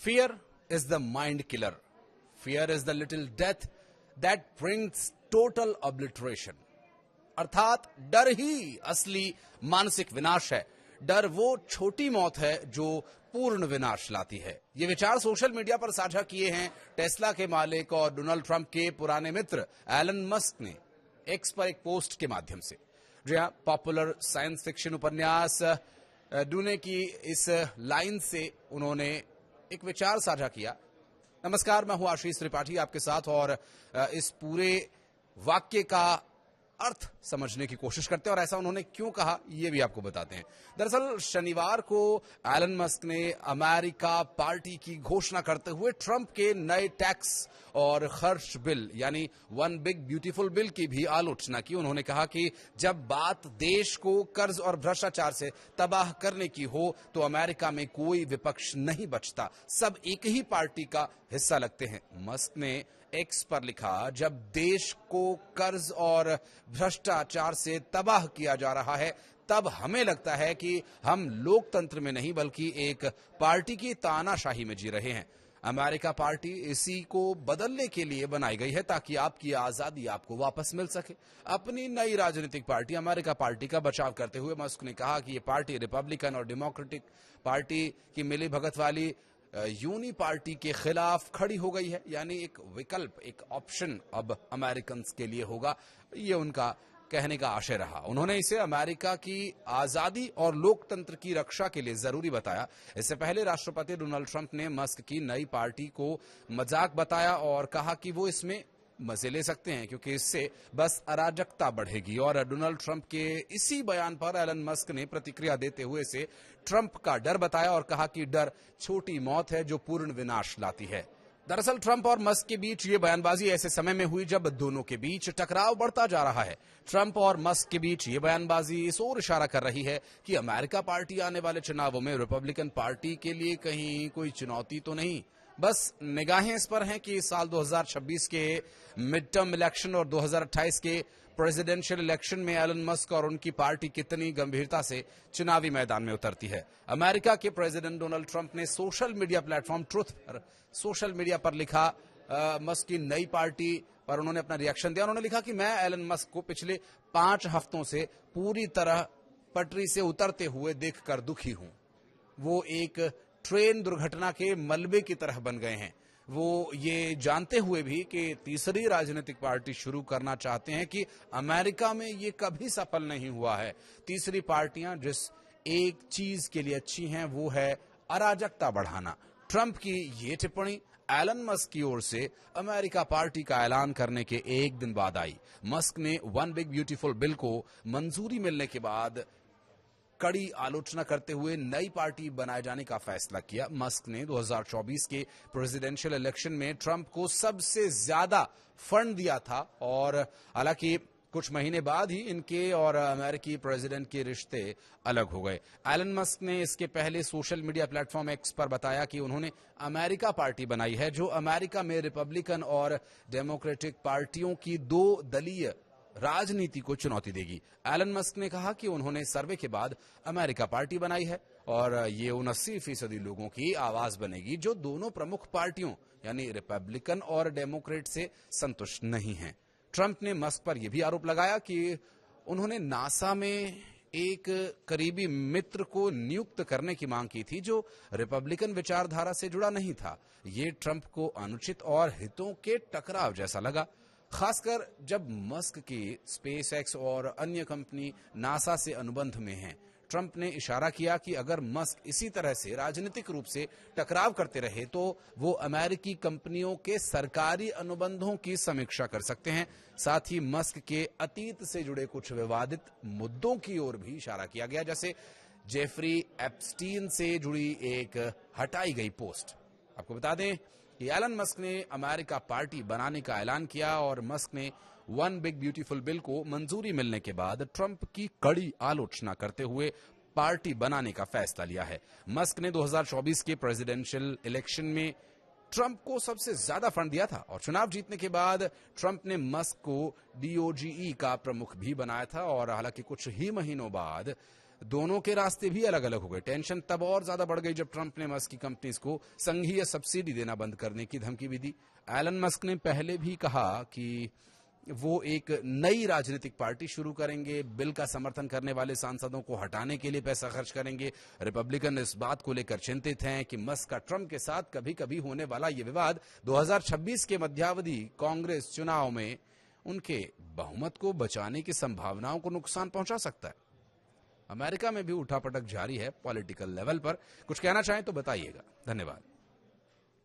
Fear is the mind killer. Fear is the little death that brings total obliteration. अर्थात डर ही असली मानसिक विनाश है। डर वो छोटी मौत है जो पूर्ण विनाश लाती है। ये विचार सोशल मीडिया पर साझा किए हैं टेस्ला के मालिक और डोनाल्ड ट्रंप के पुराने मित्र एलन मस्क ने एक्स पर एक पोस्ट के माध्यम से। जी हां, पॉपुलर साइंस फिक्शन उपन्यास डूने की इस लाइन से उन्होंने एक विचार साझा किया। नमस्कार, मैं हूं आशीष त्रिपाठी आपके साथ और इस पूरे वाक्य का अर्थ समझने की कोशिश करते हैं और ऐसा उन्होंने क्यों कहा ये भी आपको बताते हैं। दरअसल शनिवार को एलन मस्क ने अमेरिका पार्टी की घोषणा करते हुए ट्रंप के नए टैक्स और खर्च बिल यानी वन बिग ब्यूटीफुल बिल की भी आलोचना की। उन्होंने कहा कि जब बात देश को कर्ज और भ्रष्टाचार से तबाह करने की हो तो अमेरिका में कोई विपक्ष नहीं बचता, सब एक ही पार्टी का हिस्सा लगते हैं। मस्क ने एक्स पर लिखा, जब देश को कर्ज और भ्रष्टाचार से तबाह किया जा रहा है तब हमें लगता है कि हम लोकतंत्र में नहीं बल्कि एक पार्टी की तानाशाही में जी रहे हैं। अमेरिका पार्टी इसी को बदलने के लिए बनाई गई है ताकि आपकी आजादी आपको वापस मिल सके। अपनी नई राजनीतिक पार्टी अमेरिका पार्टी का बचाव करते हुए मस्क ने कहा कि ये पार्टी रिपब्लिकन और डेमोक्रेटिक पार्टी की मिली भगत वाली यूनी पार्टी के खिलाफ खड़ी हो गई है, यानी एक विकल्प, एक ऑप्शन अब अमेरिकन के लिए होगा। ये उनका कहने का आशय रहा। उन्होंने इसे अमेरिका की आजादी और लोकतंत्र की रक्षा के लिए जरूरी बताया। इससे पहले राष्ट्रपति डोनाल्ड ट्रंप ने मस्क की नई पार्टी को मजाक बताया और कहा कि वो इसमें मजे ले सकते हैं क्योंकि इससे बस अराजकता बढ़ेगी। और डोनाल्ड ट्रंप के इसी बयान पर एलन मस्क ने प्रतिक्रिया देते हुए इसे ट्रंप का डर बताया और कहा कि डर छोटी मौत है जो पूर्ण विनाश लाती है। दरअसल ट्रंप और मस्क के बीच ये बयानबाजी ऐसे समय में हुई जब दोनों के बीच टकराव बढ़ता जा रहा है। ट्रंप और मस्क के बीच ये बयानबाजी इस ओर इशारा कर रही है कि अमेरिका पार्टी आने वाले चुनावों में रिपब्लिकन पार्टी के लिए कहीं कोई चुनौती तो नहीं। बस निगाहें इस पर हैं कि साल 2026 के मिड टर्म इलेक्शन और 2028 के प्रेसिडेंशियल इलेक्शन में एलन मस्क और उनकी पार्टी कितनी गंभीरता से चुनावी मैदान में उतरती है। अमेरिका के प्रेसिडेंट डोनाल्ड ट्रंप ने सोशल मीडिया प्लेटफॉर्म ट्रुथ पर सोशल मीडिया पर लिखा, मस्क की नई पार्टी पर उन्होंने अपना रिएक्शन दिया। उन्होंने लिखा कि मैं एलन मस्क को पिछले 5 हफ्तों से पूरी तरह पटरी से उतरते हुए देखकर दुखी हूं। वो एक ट्रेन दुर्घटना के मलबे की तरह बन गए हैं। वो ये जानते हुए भी कि तीसरी राजनीतिक पार्टी शुरू करना चाहते हैं कि अमेरिका में ये कभी सफल नहीं हुआ है। तीसरी पार्टियां जिस एक चीज के लिए अच्छी हैं वो है अराजकता बढ़ाना। ट्रंप की ये टिप्पणी एलन मस्क की ओर से अमेरिका पार्टी का ऐलान करने के एक दिन बाद आई। मस्क ने वन बिग ब्यूटीफुल बिल को मंजूरी मिलने के बाद कड़ी आलोचना करते हुए नई पार्टी बनाए जाने का फैसला किया। मस्क ने 2024 के प्रेसिडेंशियल इलेक्शन में ट्रंप को सबसे ज्यादा फंड दिया था और हालांकि कुछ महीने बाद ही इनके और अमेरिकी प्रेसिडेंट के रिश्ते अलग हो गए। एलन मस्क ने इसके पहले सोशल मीडिया प्लेटफॉर्म एक्स पर बताया कि उन्होंने अमेरिका पार्टी बनाई है जो अमेरिका में रिपब्लिकन और डेमोक्रेटिक पार्टियों की 2 दलीय राजनीति को चुनौती देगी। एलन मस्क ने कहा कि उन्होंने सर्वे के बाद अमेरिका पार्टी बनाई है और ये 79% लोगों की आवाज बनेगी जो दोनों प्रमुख पार्टियों यानी रिपब्लिकन और डेमोक्रेट से संतुष्ट नहीं हैं। ट्रंप ने मस्क पर यह भी आरोप लगाया कि उन्होंने नासा में एक करीबी मित्र को नियुक्त करने की मांग की थी जो रिपब्लिकन विचारधारा से जुड़ा नहीं था। ये ट्रंप को अनुचित और हितों के टकराव जैसा लगा, खासकर जब मस्क की स्पेस एक्स और अन्य कंपनी नासा से अनुबंध में हैं। ट्रंप ने इशारा किया कि अगर मस्क इसी तरह से राजनीतिक रूप से टकराव करते रहे तो वो अमेरिकी कंपनियों के सरकारी अनुबंधों की समीक्षा कर सकते हैं। साथ ही मस्क के अतीत से जुड़े कुछ विवादित मुद्दों की ओर भी इशारा किया गया, जैसे जेफरी एप्स्टीन से जुड़ी एक हटाई गई पोस्ट। आपको बता दें कि एलन मस्क ने अमेरिका पार्टी बनाने का ऐलान किया और मस्क ने वन बिग ब्यूटीफुल बिल को मंजूरी मिलने के बाद ट्रंप की कड़ी आलोचना करते हुए पार्टी बनाने का फैसला लिया है। मस्क ने 2024 के प्रेसिडेंशियल इलेक्शन में ट्रंप को सबसे ज्यादा फंड दिया था और चुनाव जीतने के बाद ट्रंप ने मस्क को DOGE का प्रमुख भी बनाया था और हालांकि कुछ ही महीनों बाद दोनों के रास्ते भी अलग अलग हो गए। टेंशन तब और ज्यादा बढ़ गई जब ट्रंप ने मस्क की कंपनीज को संघीय सब्सिडी देना बंद करने की धमकी भी दी। एलन मस्क ने पहले भी कहा कि वो एक नई राजनीतिक पार्टी शुरू करेंगे, बिल का समर्थन करने वाले सांसदों को हटाने के लिए पैसा खर्च करेंगे। रिपब्लिकन इस बात को लेकर चिंतित हैं कि मस्क का ट्रंप के साथ कभी कभी होने वाला ये विवाद 2026 के मध्यावधि कांग्रेस चुनाव में उनके बहुमत को बचाने की संभावनाओं को नुकसान पहुंचा सकता है। अमेरिका में भी उठापटक जारी है पॉलिटिकल लेवल पर। कुछ कहना चाहें तो बताइएगा। धन्यवाद।